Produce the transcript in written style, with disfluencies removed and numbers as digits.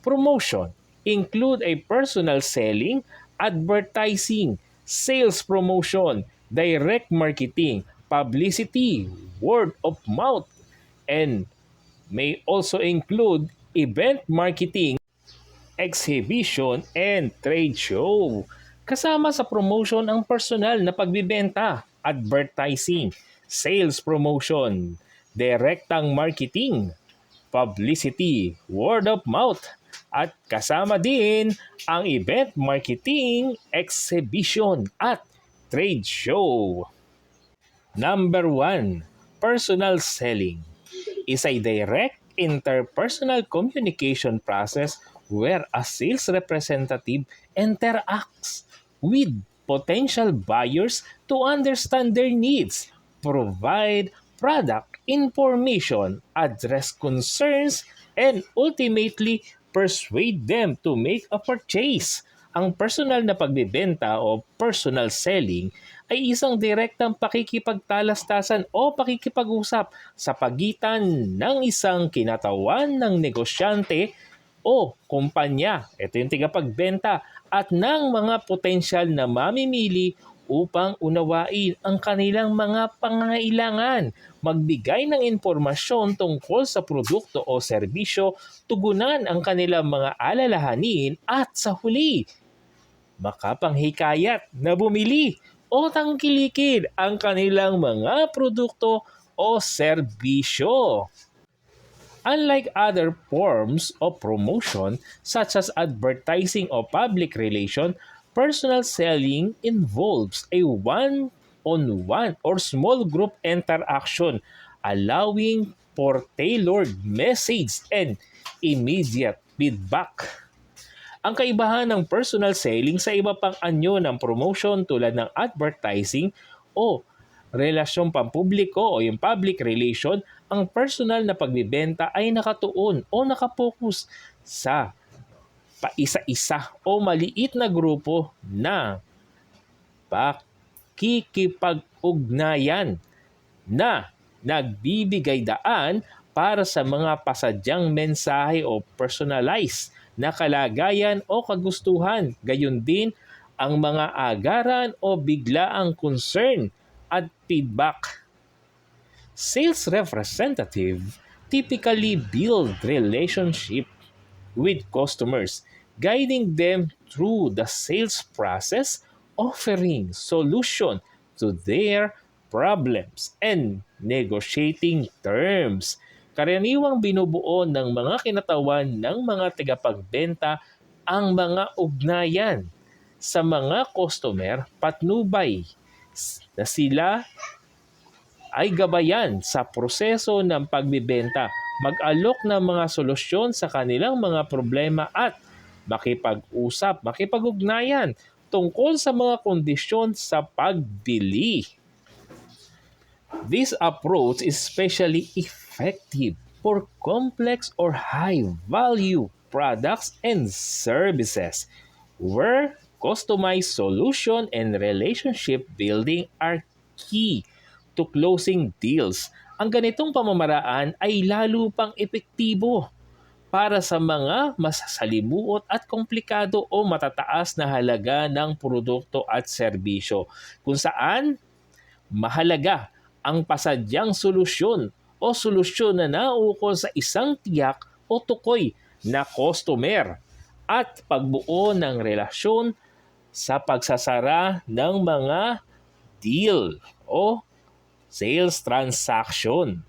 Promotion include a personal selling, advertising, sales promotion, direct marketing, publicity, word of mouth, and may also include event marketing, exhibition, and trade show. Kasama sa promotion ang personal na pagbibenta, advertising, sales promotion, direktang marketing, publicity, word of mouth, at kasama din ang event marketing, exhibition, at trade show. Number 1, personal selling is a direct interpersonal communication process where a sales representative interacts with potential buyers to understand their needs, provide product information, address concerns, and ultimately persuade them to make a purchase. Ang personal na pagbebenta o personal selling ay isang direktang pakikipagtalastasan o pakikipag-usap sa pagitan ng isang kinatawan ng negosyante o kumpanya, ito yung tigapagbenta, at ng mga potensyal na mamimili upang unawain ang kanilang mga pangangailangan, magbigay ng impormasyon tungkol sa produkto o serbisyo, tugunan ang kanilang mga alalahanin at sa huli, makapanghikayat na bumili o tangkilikin ang kanilang mga produkto o serbisyo. Unlike other forms of promotion such as advertising or public relation, personal selling involves a one-on-one or small group interaction, allowing for tailored message and immediate feedback. Ang kaibahan ng personal selling sa iba pang anyo ng promotion tulad ng advertising o relasyong pampubliko o yung public relation, ang personal na pagbibenta ay nakatuon o nakapokus sa paisa-isa o maliit na grupo na pakikipag-ugnayan na nagbibigay daan para sa mga pasadyang mensahe o personalized na kalagayan o kagustuhan, gayon din ang mga agaran o biglaang concern at feedback. Sales representative typically build relationship with customers, guiding them through the sales process, offering solution to their problems and negotiating terms. Karaniwang binubuo ng mga kinatawan ng mga tagapagbenta ang mga ugnayan sa mga customer patnubay na sila ay gabayan sa proseso ng pagbibenta, mag-alok ng mga solusyon sa kanilang mga problema at makipag-ugnayan tungkol sa mga kondisyon sa pagbili. This approach is especially effective for complex or high-value products and services where customized solution and relationship building are key to closing deals. Ang ganitong pamamaraan ay lalo pang epektibo para sa mga masasalimuot at komplikado o matataas na halaga ng produkto at serbisyo, kung saan mahalaga ang pasadyang solusyon o solusyon na naukol sa isang tiyak o tukoy na customer at pagbuo ng relasyon sa pagsasara ng mga deal o sales transaction.